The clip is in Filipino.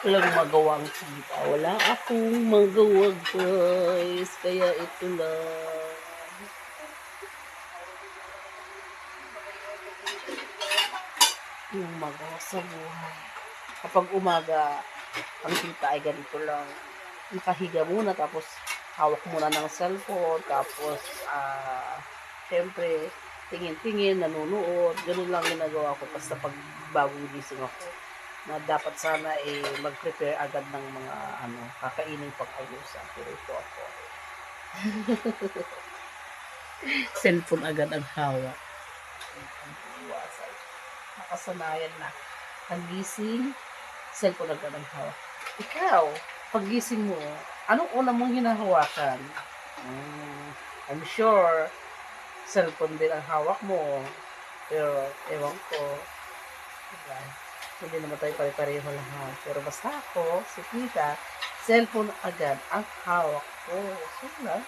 Walang magawang kita. Wala akong magawa, guys. Kaya ito lang. Yung magawa sa buhay. Kapag umaga, ang kita ay ganito lang. Nakahiga muna, tapos hawak muna ng cellphone, tapos, syempre, tingin-tingin, nanonood, ganun lang ginagawa ko. Basta pag bagong gising ako, na dapat sana mag-prepare agad ng mga kakaining pag-ayusan. Pero ito ako, cellphone agad ang hawak. Iwasan. Nakasanayan na. Pagising, cellphone agad ang hawak. Ikaw, paggising mo, anong una mong hinahawakan? I'm sure, cellphone din ang hawak mo. Pero, ewan ko. Diba? Hindi naman tayo pare-pareho lahat. Pero basta ako, si Tita, cellphone agad ang hawak ko. So lang.